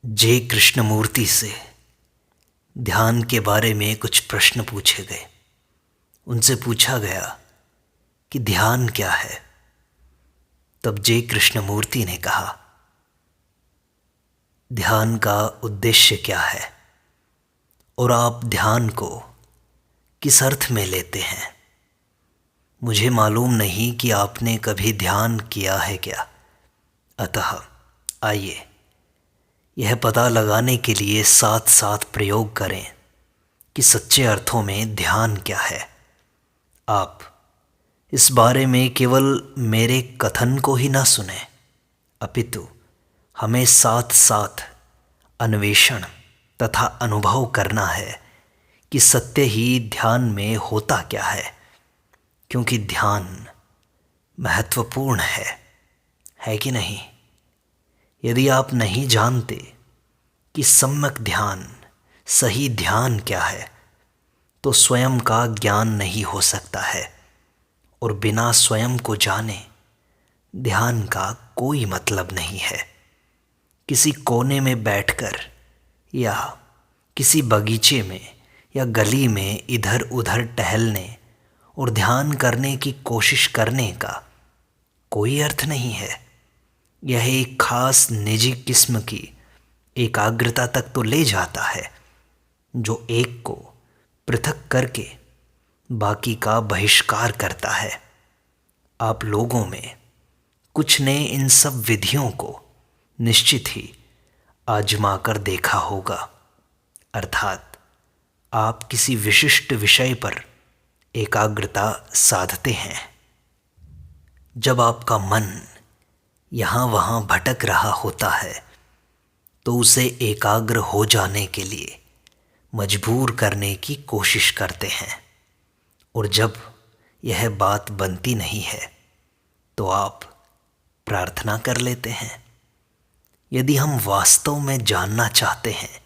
जे कृष्णमूर्ति से ध्यान के बारे में कुछ प्रश्न पूछे गए। उनसे पूछा गया कि ध्यान क्या है। तब जे कृष्णमूर्ति ने कहा, ध्यान का उद्देश्य क्या है और आप ध्यान को किस अर्थ में लेते हैं। मुझे मालूम नहीं कि आपने कभी ध्यान किया है क्या। अतः आइए यह पता लगाने के लिए साथ साथ प्रयोग करें कि सच्चे अर्थों में ध्यान क्या है। आप इस बारे में केवल मेरे कथन को ही ना सुने, अपितु हमें साथ साथ अन्वेषण तथा अनुभव करना है कि सत्य ही ध्यान में होता क्या है। क्योंकि ध्यान महत्वपूर्ण है कि नहीं। यदि आप नहीं जानते कि सम्यक ध्यान, सही ध्यान क्या है, तो स्वयं का ज्ञान नहीं हो सकता है और बिना स्वयं को जाने ध्यान का कोई मतलब नहीं है। किसी कोने में बैठकर या किसी बगीचे में या गली में इधर उधर टहलने और ध्यान करने की कोशिश करने का कोई अर्थ नहीं है। यह एक खास निजी किस्म की एकाग्रता तक तो ले जाता है, जो एक को पृथक करके बाकी का बहिष्कार करता है। आप लोगों में कुछ ने इन सब विधियों को निश्चित ही आजमा कर देखा होगा। अर्थात आप किसी विशिष्ट विषय पर एकाग्रता साधते हैं। जब आपका मन यहाँ वहाँ भटक रहा होता है तो उसे एकाग्र हो जाने के लिए मजबूर करने की कोशिश करते हैं, और जब यह बात बनती नहीं है तो आप प्रार्थना कर लेते हैं। यदि हम वास्तव में जानना चाहते हैं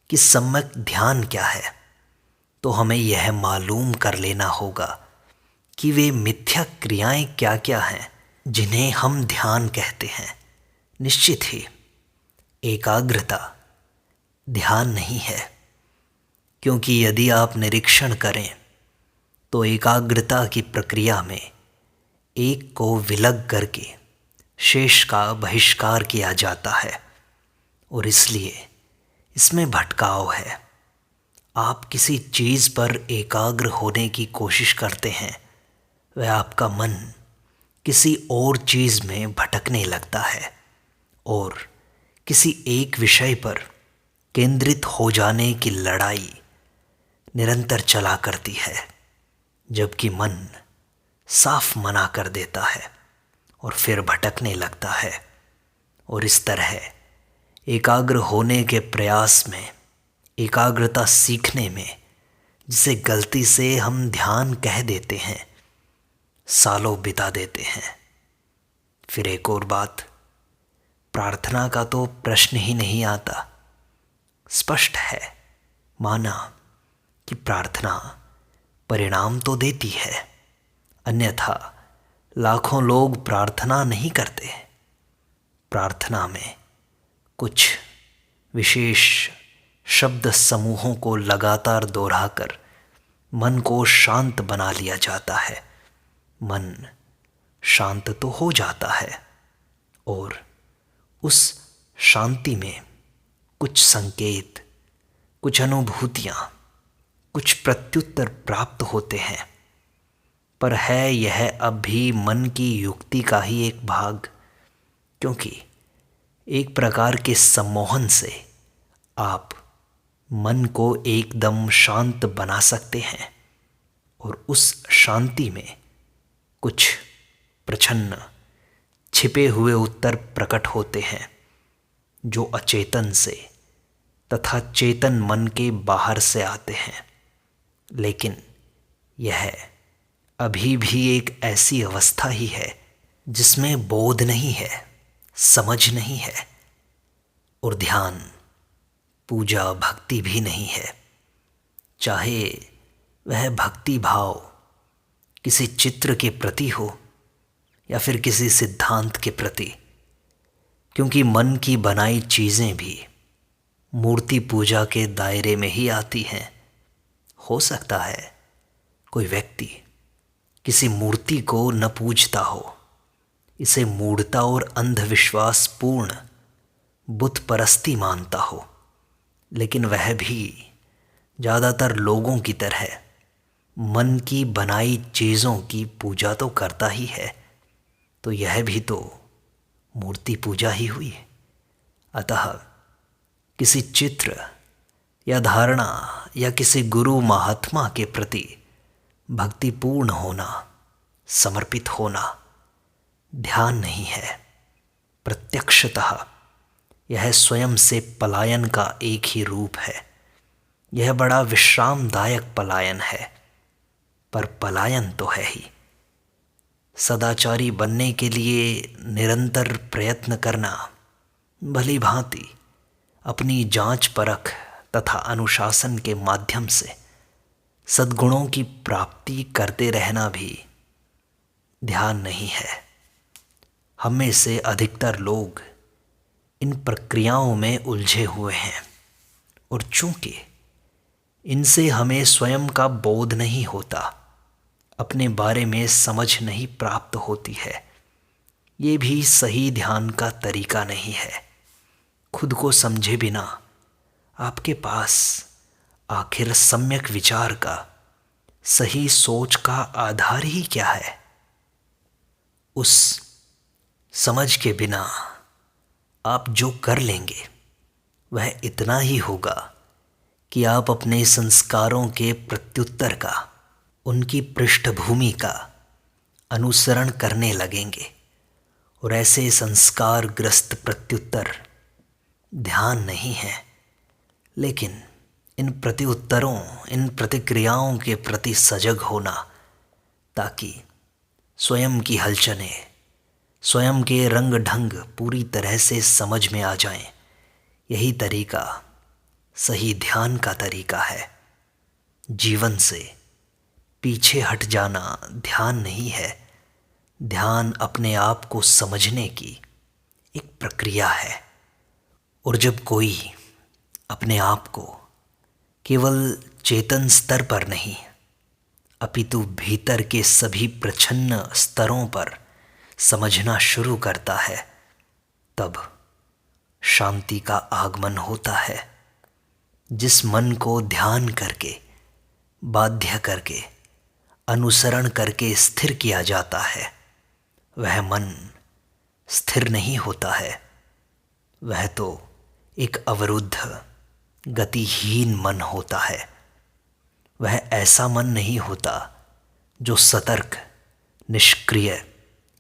कि सम्यक ध्यान क्या है, तो हमें यह मालूम कर लेना होगा कि वे मिथ्या क्रियाएं क्या क्या हैं जिन्हें हम ध्यान कहते हैं। निश्चित ही एकाग्रता ध्यान नहीं है, क्योंकि यदि आप निरीक्षण करें तो एकाग्रता की प्रक्रिया में एक को विलग करके शेष का बहिष्कार किया जाता है, और इसलिए इसमें भटकाव है। आप किसी चीज़ पर एकाग्र होने की कोशिश करते हैं, वह आपका मन किसी और चीज़ में भटकने लगता है और किसी एक विषय पर केंद्रित हो जाने की लड़ाई निरंतर चला करती है, जबकि मन साफ मना कर देता है और फिर भटकने लगता है। और इस तरह एकाग्र होने के प्रयास में, एकाग्रता सीखने में, जिसे गलती से हम ध्यान कह देते हैं, सालों बिता देते हैं। फिर एक और बात, प्रार्थना का तो प्रश्न ही नहीं आता। स्पष्ट है, माना कि प्रार्थना परिणाम तो देती है, अन्यथा लाखों लोग प्रार्थना नहीं करते। प्रार्थना में कुछ विशेष शब्द समूहों को लगातार दोहराकर मन को शांत बना लिया जाता है। मन शांत तो हो जाता है और उस शांति में कुछ संकेत, कुछ अनुभूतियाँ, कुछ प्रत्युत्तर प्राप्त होते हैं। पर है यह अब भी मन की युक्ति का ही एक भाग, क्योंकि एक प्रकार के सम्मोहन से आप मन को एकदम शांत बना सकते हैं, और उस शांति में कुछ प्रछन्न छिपे हुए उत्तर प्रकट होते हैं, जो अचेतन से तथा चेतन मन के बाहर से आते हैं। लेकिन यह अभी भी एक ऐसी अवस्था ही है जिसमें बोध नहीं है, समझ नहीं है, और ध्यान, पूजा, भक्ति भी नहीं है। चाहे वह भक्ति भाव किसी चित्र के प्रति हो या फिर किसी सिद्धांत के प्रति, क्योंकि मन की बनाई चीज़ें भी मूर्ति पूजा के दायरे में ही आती हैं। हो सकता है कोई व्यक्ति किसी मूर्ति को न पूजता हो, इसे मूढ़ता और अंधविश्वास पूर्ण बुत परस्ती मानता हो, लेकिन वह भी ज़्यादातर लोगों की तरह मन की बनाई चीज़ों की पूजा तो करता ही है, तो यह भी तो मूर्ति पूजा ही हुई। अतः किसी चित्र या धारणा या किसी गुरु महात्मा के प्रति भक्तिपूर्ण होना, समर्पित होना ध्यान नहीं है। प्रत्यक्षतः यह स्वयं से पलायन का एक ही रूप है। यह बड़ा विश्रामदायक पलायन है, पर पलायन तो है ही। सदाचारी बनने के लिए निरंतर प्रयत्न करना, भली भांति अपनी जांच परख तथा अनुशासन के माध्यम से सद्गुणों की प्राप्ति करते रहना भी ध्यान नहीं है। हम में से अधिकतर लोग इन प्रक्रियाओं में उलझे हुए हैं, और चूंकि इनसे हमें स्वयं का बोध नहीं होता, अपने बारे में समझ नहीं प्राप्त होती है, ये भी सही ध्यान का तरीका नहीं है। खुद को समझे बिना आपके पास आखिर सम्यक विचार का, सही सोच का आधार ही क्या है? उस समझ के बिना आप जो कर लेंगे वह इतना ही होगा कि आप अपने संस्कारों के प्रत्युत्तर का, उनकी पृष्ठभूमि का अनुसरण करने लगेंगे, और ऐसे संस्कार ग्रस्त प्रत्युत्तर ध्यान नहीं है, लेकिन इन प्रत्युत्तरों, इन प्रतिक्रियाओं के प्रति सजग होना, ताकि स्वयं की हलचलें, स्वयं के रंग ढंग पूरी तरह से समझ में आ जाएं। यही तरीका सही ध्यान का तरीका है। जीवन से पीछे हट जाना ध्यान नहीं है। ध्यान अपने आप को समझने की एक प्रक्रिया है। और जब कोई अपने आप को केवल चेतन स्तर पर नहीं, अपितु भीतर के सभी प्रच्छन्न स्तरों पर समझना शुरू करता है, तब शांति का आगमन होता है। जिस मन को ध्यान करके, बाध्य करके, अनुसरण करके स्थिर किया जाता है, वह मन स्थिर नहीं होता है। वह तो एक अवरुद्ध, गतिहीन मन होता है। वह ऐसा मन नहीं होता जो सतर्क, निष्क्रिय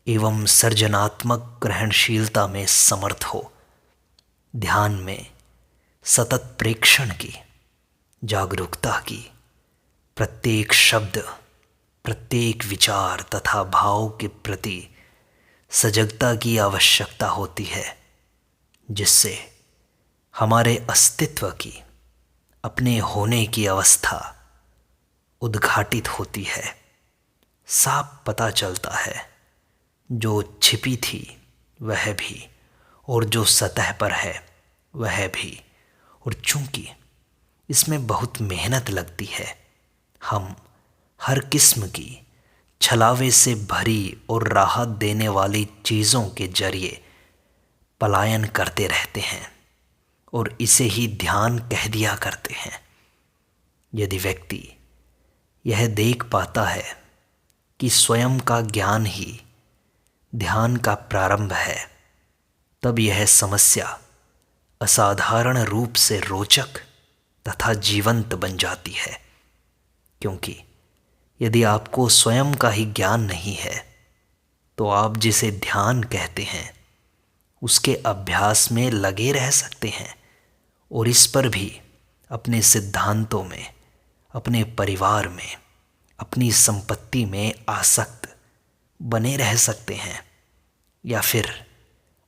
एवं सर्जनात्मक ग्रहणशीलता में समर्थ हो। ध्यान में सतत प्रेक्षण की, जागरूकता की, प्रत्येक शब्द, प्रत्येक विचार तथा भाव के प्रति सजगता की आवश्यकता होती है, जिससे हमारे अस्तित्व की, अपने होने की अवस्था उद्घाटित होती है। साफ पता चलता है जो छिपी थी वह भी, और जो सतह पर है वह भी। और चूंकि इसमें बहुत मेहनत लगती है, हम हर किस्म की छलावे से भरी और राहत देने वाली चीज़ों के जरिए पलायन करते रहते हैं, और इसे ही ध्यान कह दिया करते हैं। यदि व्यक्ति यह देख पाता है कि स्वयं का ज्ञान ही ध्यान का प्रारंभ है, तब यह समस्या असाधारण रूप से रोचक तथा जीवंत बन जाती है। क्योंकि यदि आपको स्वयं का ही ज्ञान नहीं है, तो आप जिसे ध्यान कहते हैं उसके अभ्यास में लगे रह सकते हैं, और इस पर भी अपने सिद्धांतों में, अपने परिवार में, अपनी संपत्ति में आसक्त बने रह सकते हैं, या फिर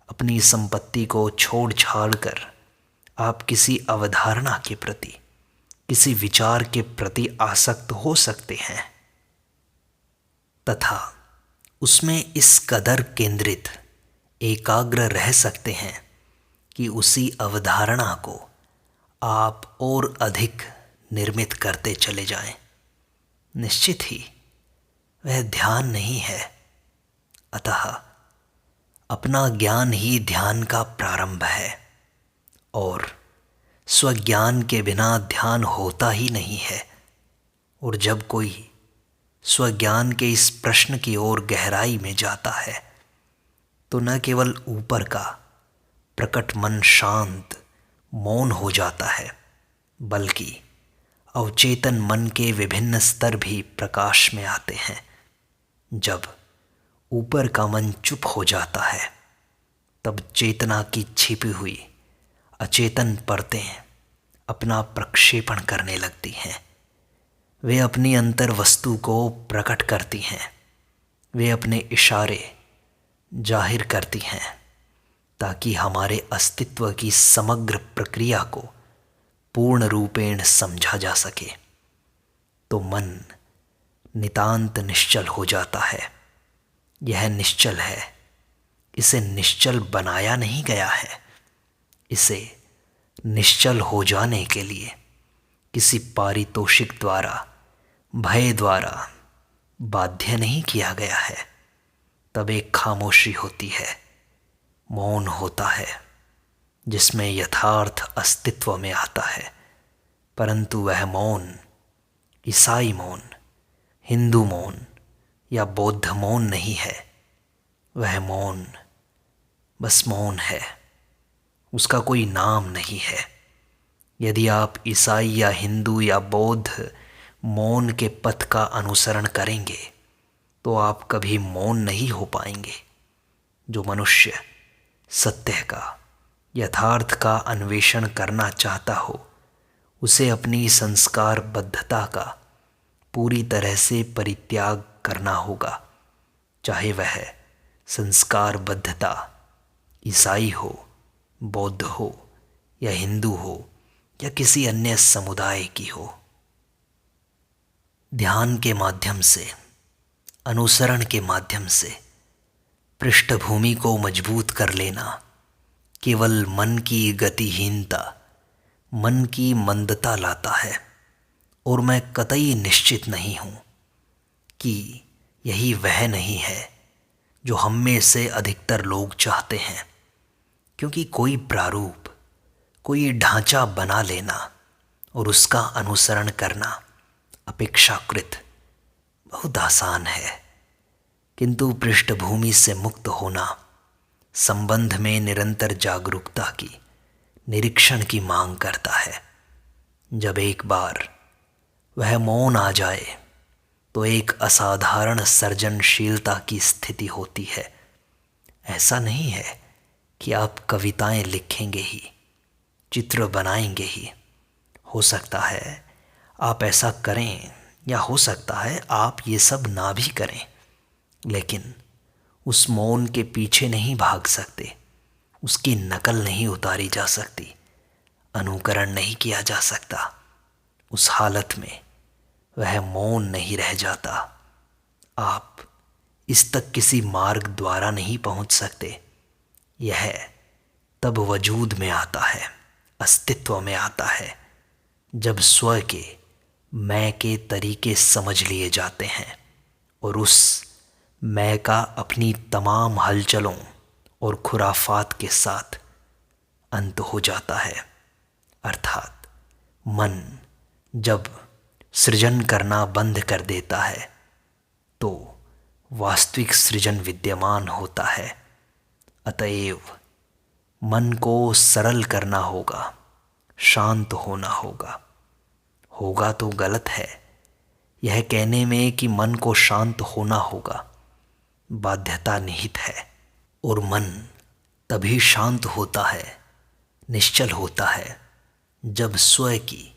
अपनी संपत्ति को छोड़ छाड़ कर आप किसी अवधारणा के प्रति, किसी विचार के प्रति आसक्त हो सकते हैं, तथा उसमें इस कदर केंद्रित, एकाग्र रह सकते हैं कि उसी अवधारणा को आप और अधिक निर्मित करते चले जाएं। निश्चित ही वह ध्यान नहीं है, अतः अपना ज्ञान ही ध्यान का प्रारंभ है और स्वज्ञान के बिना ध्यान होता ही नहीं है। और जब कोई स्वज्ञान के इस प्रश्न की ओर गहराई में जाता है तो न केवल ऊपर का प्रकट मन शांत मौन हो जाता है, बल्कि अवचेतन मन के विभिन्न स्तर भी प्रकाश में आते हैं। जब ऊपर का मन चुप हो जाता है तब चेतना की छिपी हुई अचेतन परतें अपना प्रक्षेपण करने लगती हैं। वे अपनी अंतर वस्तु को प्रकट करती हैं, वे अपने इशारे जाहिर करती हैं ताकि हमारे अस्तित्व की समग्र प्रक्रिया को पूर्ण रूपेण समझा जा सके। तो मन नितांत निश्चल हो जाता है। यह निश्चल है, इसे निश्चल बनाया नहीं गया है। इसे निश्चल हो जाने के लिए किसी पारितोषिक द्वारा, भय द्वारा बाध्य नहीं किया गया है। तब एक खामोशी होती है, मौन होता है, जिसमें यथार्थ अस्तित्व में आता है। परंतु वह मौन ईसाई मौन, हिंदू मौन या बौद्ध मौन नहीं है। वह मौन बस मौन है, उसका कोई नाम नहीं है। यदि आप ईसाई या हिंदू या बौद्ध मौन के पथ का अनुसरण करेंगे तो आप कभी मौन नहीं हो पाएंगे। जो मनुष्य सत्य का, यथार्थ का अन्वेषण करना चाहता हो, उसे अपनी संस्कारबद्धता का पूरी तरह से परित्याग करना होगा, चाहे वह संस्कारबद्धता ईसाई हो, बौद्ध हो या हिंदू हो या किसी अन्य समुदाय की हो। ध्यान के माध्यम से, अनुसरण के माध्यम से पृष्ठभूमि को मजबूत कर लेना केवल मन की गतिहीनता, मन की मंदता लाता है। और मैं कतई निश्चित नहीं हूँ कि यही वह नहीं है जो हम में से अधिकतर लोग चाहते हैं, क्योंकि कोई प्रारूप, कोई ढांचा बना लेना और उसका अनुसरण करना अपेक्षाकृत बहुत आसान है, किंतु पृष्ठभूमि से मुक्त होना संबंध में निरंतर जागरूकता की, निरीक्षण की मांग करता है। जब एक बार वह मौन आ जाए तो एक असाधारण सर्जनशीलता की स्थिति होती है। ऐसा नहीं है कि आप कविताएं लिखेंगे ही, चित्र बनाएंगे ही। हो सकता है आप ऐसा करें या हो सकता है आप ये सब ना भी करें, लेकिन उस मौन के पीछे नहीं भाग सकते, उसकी नकल नहीं उतारी जा सकती, अनुकरण नहीं किया जा सकता। उस हालत में वह मौन नहीं रह जाता। आप इस तक किसी मार्ग द्वारा नहीं पहुंच सकते। यह तब वजूद में आता है, अस्तित्व में आता है, जब स्व के, मैं के तरीके समझ लिए जाते हैं और उस मैं का अपनी तमाम हलचलों और खुराफात के साथ अंत हो जाता है। अर्थात मन जब सृजन करना बंद कर देता है तो वास्तविक सृजन विद्यमान होता है। अतएव मन को सरल करना होगा, शांत होना होगा। होगा तो गलत है यह कहने में कि मन को शांत होना होगा, बाध्यता निहित है। और मन तभी शांत होता है, निश्चल होता है, जब स्व की,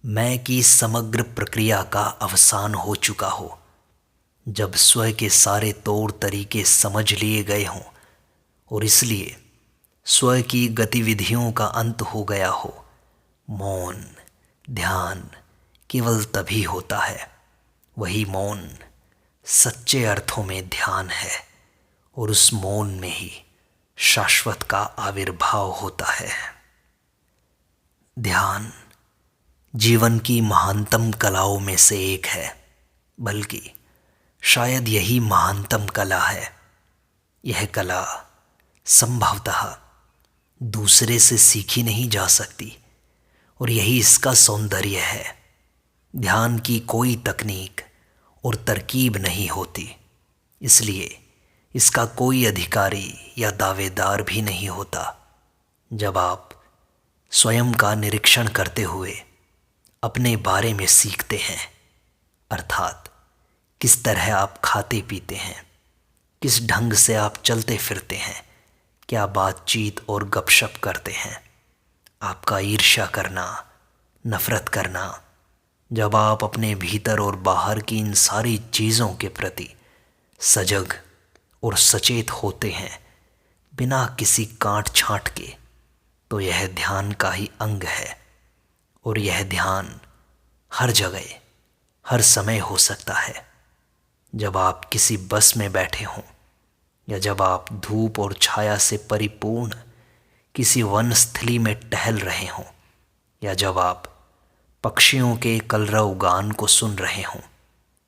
मैं की समग्र प्रक्रिया का अवसान हो चुका हो, जब स्व के सारे तौर तरीके समझ लिए गए हों और इसलिए स्व की गतिविधियों का अंत हो गया हो। मौन, ध्यान केवल तभी होता है। वही मौन सच्चे अर्थों में ध्यान है और उस मौन में ही शाश्वत का आविर्भाव होता है। ध्यान जीवन की महानतम कलाओं में से एक है, बल्कि शायद यही महानतम कला है। यह कला संभवतः दूसरे से सीखी नहीं जा सकती और यही इसका सौंदर्य है। ध्यान की कोई तकनीक और तरकीब नहीं होती, इसलिए इसका कोई अधिकारी या दावेदार भी नहीं होता। जब आप स्वयं का निरीक्षण करते हुए अपने बारे में सीखते हैं, अर्थात किस तरह आप खाते पीते हैं, किस ढंग से आप चलते फिरते हैं, क्या बातचीत और गपशप करते हैं, आपका ईर्ष्या करना, नफरत करना, जब आप अपने भीतर और बाहर की इन सारी चीज़ों के प्रति सजग और सचेत होते हैं बिना किसी काट छांट के, तो यह ध्यान का ही अंग है। और यह ध्यान हर जगह हर समय हो सकता है। जब आप किसी बस में बैठे हों, या जब आप धूप और छाया से परिपूर्ण किसी वनस्थली में टहल रहे हों, या जब आप पक्षियों के कलरव गान को सुन रहे हों,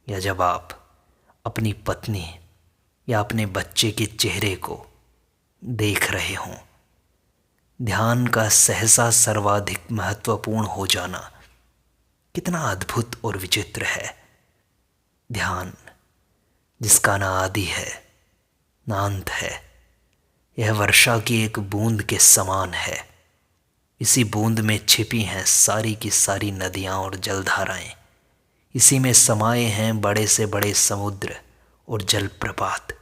या जब आप अपनी पत्नी या अपने बच्चे के चेहरे को देख रहे हों। ध्यान का सहसा सर्वाधिक महत्वपूर्ण हो जाना कितना अद्भुत और विचित्र है। ध्यान जिसका ना आदि है ना अंत है, यह वर्षा की एक बूंद के समान है। इसी बूंद में छिपी हैं सारी की सारी नदियाँ और जलधाराएं। इसी में समाये हैं बड़े से बड़े समुद्र और जलप्रपात।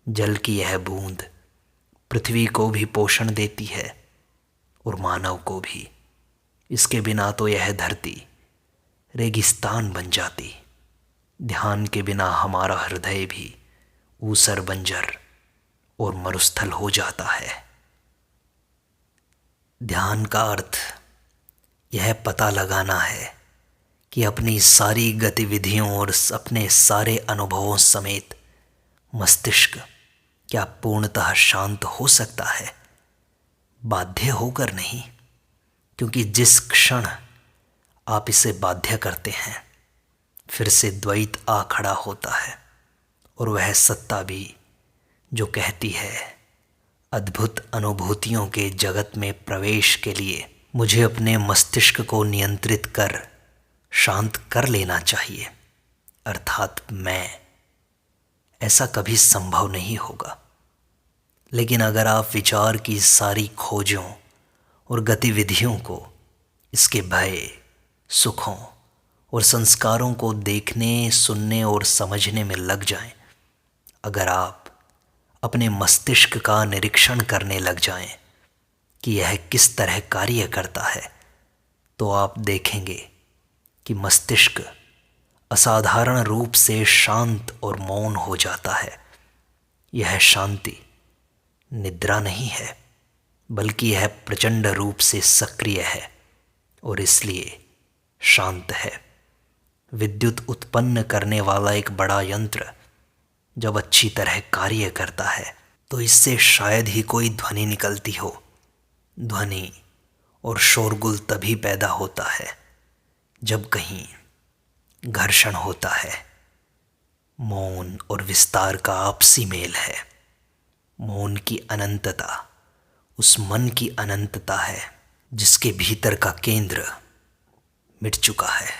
जल की यह बूंद पृथ्वी को भी पोषण देती है और मानव को भी। इसके बिना तो यह धरती रेगिस्तान बन जाती। ध्यान के बिना हमारा हृदय भी ऊसर बंजर और मरुस्थल हो जाता है। ध्यान का अर्थ यह पता लगाना है कि अपनी सारी गतिविधियों और अपने सारे अनुभवों समेत मस्तिष्क क्या पूर्णतः शांत हो सकता है। बाध्य होकर नहीं, क्योंकि जिस क्षण आप इसे बाध्य करते हैं, फिर से द्वैत आ खड़ा होता है, और वह सत्ता भी जो कहती है अद्भुत अनुभूतियों के जगत में प्रवेश के लिए मुझे अपने मस्तिष्क को नियंत्रित कर शांत कर लेना चाहिए, अर्थात मैं, ऐसा कभी संभव नहीं होगा। लेकिन अगर आप विचार की सारी खोजों और गतिविधियों को इसके भय, सुखों और संस्कारों को देखने, सुनने और समझने में लग जाएं, अगर आप अपने मस्तिष्क का निरीक्षण करने लग जाएं कि यह किस तरह कार्य करता है, तो आप देखेंगे कि मस्तिष्क असाधारण रूप से शांत और मौन हो जाता है। यह शांति निद्रा नहीं है, बल्कि यह प्रचंड रूप से सक्रिय है और इसलिए शांत है। विद्युत उत्पन्न करने वाला एक बड़ा यंत्र जब अच्छी तरह कार्य करता है, तो इससे शायद ही कोई ध्वनि निकलती हो। ध्वनि और शोरगुल तभी पैदा होता है जब कहीं घर्षण होता है। मौन और विस्तार का आपसी मेल है। मौन की अनंतता उस मन की अनंतता है जिसके भीतर का केंद्र मिट चुका है।